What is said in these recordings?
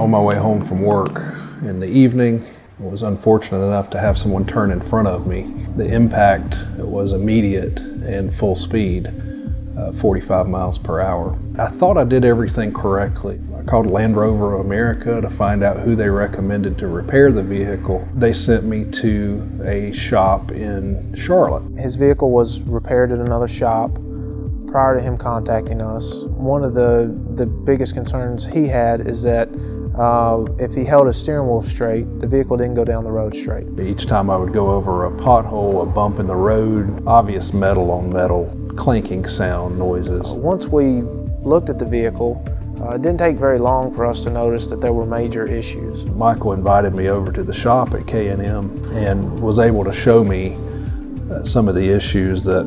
on my way home from work in the evening. I was unfortunate enough to have someone turn in front of me. The impact was immediate and full speed, 45 miles per hour. I thought I did everything correctly. I called Land Rover America to find out who they recommended to repair the vehicle. They sent me to a shop in Charlotte. His vehicle was repaired at another shop prior to him contacting us. One of the biggest concerns he had is that if he held his steering wheel straight, the vehicle didn't go down the road straight. Each time I would go over a pothole, a bump in the road, obvious metal on metal, clanking sound noises. Once we looked at the vehicle, it didn't take very long for us to notice that there were major issues. Michael invited me over to the shop at K&M and was able to show me some of the issues that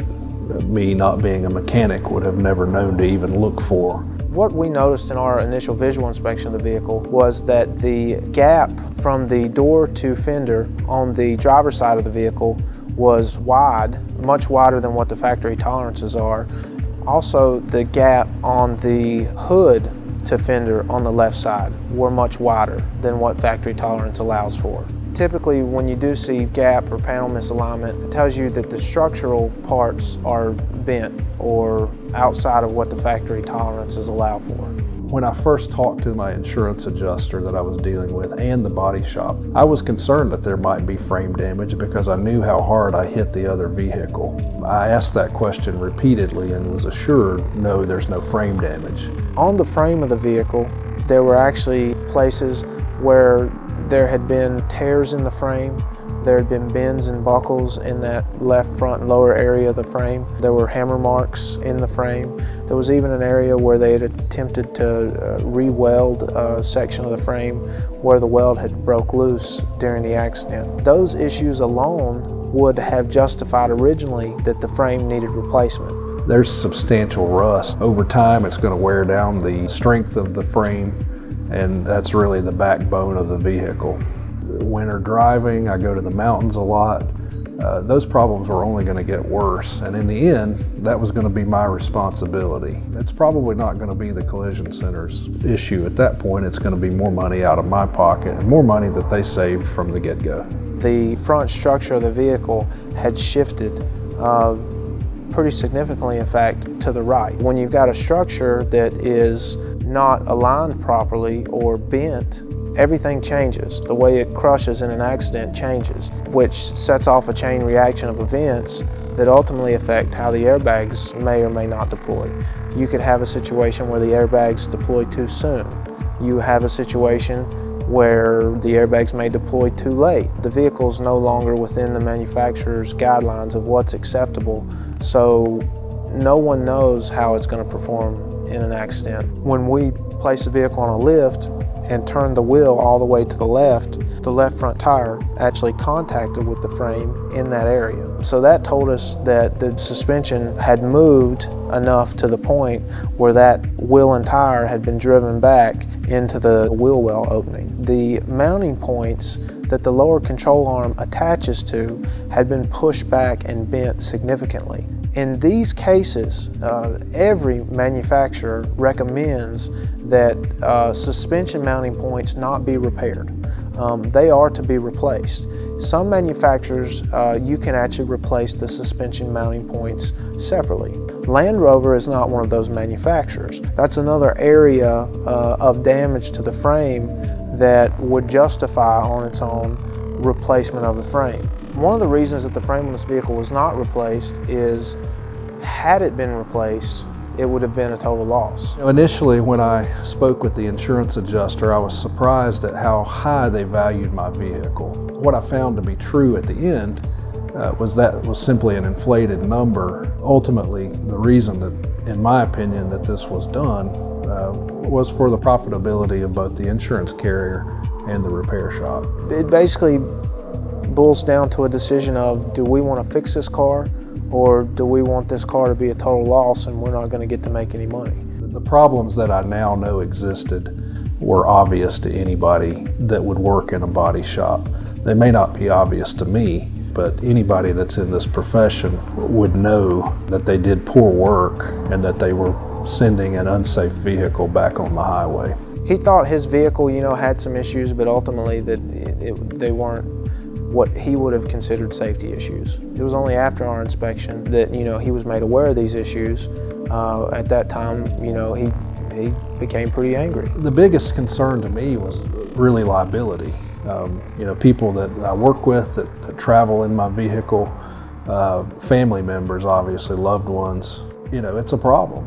me not being a mechanic would have never known to even look for. What we noticed in our initial visual inspection of the vehicle was that the gap from the door to fender on the driver's side of the vehicle was wide, much wider than what the factory tolerances are. Also, the gap on the hood to fender on the left side were much wider than what factory tolerance allows for. Typically, when you do see gap or panel misalignment, it tells you that the structural parts are bent or outside of what the factory tolerances allow for. When I first talked to my insurance adjuster that I was dealing with and the body shop, I was concerned that there might be frame damage because I knew how hard I hit the other vehicle. I asked that question repeatedly and was assured, no, there's no frame damage. On the frame of the vehicle, there were actually places where there had been tears in the frame. There had been bends and buckles in that left front and lower area of the frame. There were hammer marks in the frame. There was even an area where they had attempted to re-weld a section of the frame where the weld had broke loose during the accident. Those issues alone would have justified originally that the frame needed replacement. There's substantial rust. Over time, it's going to wear down the strength of the frame, and that's really the backbone of the vehicle. Winter driving, I go to the mountains a lot. Those problems were only going to get worse, and in the end, that was going to be my responsibility. It's probably not going to be the collision center's issue. At that point, it's going to be more money out of my pocket and more money that they saved from the get-go. The front structure of the vehicle had shifted pretty significantly, in fact, to the right. When you've got a structure that is not aligned properly or bent, everything changes. The way it crushes in an accident changes, which sets off a chain reaction of events that ultimately affect how the airbags may or may not deploy. You could have a situation where the airbags deploy too soon. You have a situation where the airbags may deploy too late. The vehicle is no longer within the manufacturer's guidelines of what's acceptable, so no one knows how it's going to perform in an accident. When we place the vehicle on a lift and turn the wheel all the way to the left front tire actually contacted with the frame in that area. So that told us that the suspension had moved enough to the point where that wheel and tire had been driven back into the wheel well opening. The mounting points that the lower control arm attaches to had been pushed back and bent significantly. In these cases, every manufacturer recommends that suspension mounting points not be repaired. They are to be replaced. Some manufacturers, you can actually replace the suspension mounting points separately. Land Rover is not one of those manufacturers. That's another area of damage to the frame that would justify on its own replacement of the frame. One of the reasons that the frame on this vehicle was not replaced is, had it been replaced, it would have been a total loss. Initially, when I spoke with the insurance adjuster, I was surprised at how high they valued my vehicle. What I found to be true at the end was that it was simply an inflated number. Ultimately, the reason that, in my opinion, that this was done was for the profitability of both the insurance carrier and the repair shop. It basically boils down to a decision of, do we want to fix this car, or do we want this car to be a total loss and we're not going to get to make any money? The problems that I now know existed were obvious to anybody that would work in a body shop. They may not be obvious to me, but anybody that's in this profession would know that they did poor work and that they were sending an unsafe vehicle back on the highway. He thought his vehicle, had some issues, but ultimately that they weren't what he would have considered safety issues. It was only after our inspection that, he was made aware of these issues. At that time, he became pretty angry. The biggest concern to me was really liability. People that I work with that travel in my vehicle, family members, obviously, loved ones. It's a problem.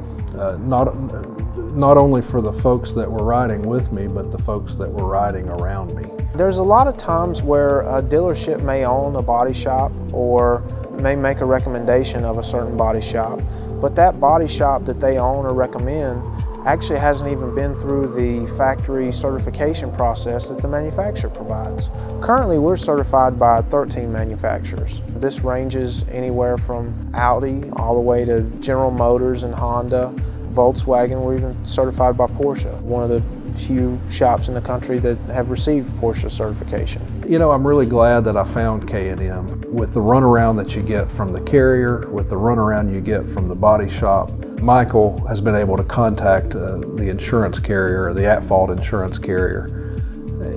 Not only for the folks that were riding with me, but the folks that were riding around me. There's a lot of times where a dealership may own a body shop or may make a recommendation of a certain body shop, but that body shop that they own or recommend actually hasn't even been through the factory certification process that the manufacturer provides. Currently, we're certified by 13 manufacturers. This ranges anywhere from Audi all the way to General Motors and Honda, Volkswagen. We're even certified by Porsche, one of the few shops in the country that have received Porsche certification. I'm really glad that I found K&M. With the runaround that you get from the carrier, with the runaround you get from the body shop, Michael has been able to contact the insurance carrier, the at-fault insurance carrier,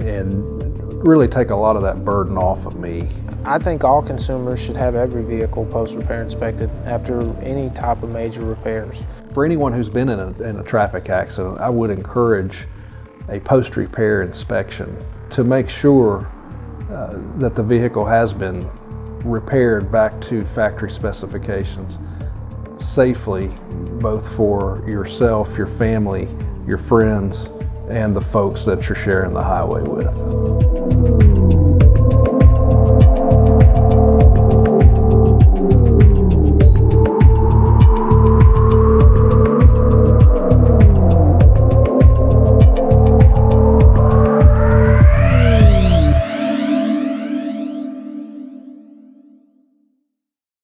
and really take a lot of that burden off of me. I think all consumers should have every vehicle post-repair inspected after any type of major repairs. For anyone who's been in a traffic accident, I would encourage a post-repair inspection to make sure that the vehicle has been repaired back to factory specifications safely, both for yourself, your family, your friends, and the folks that you're sharing the highway with.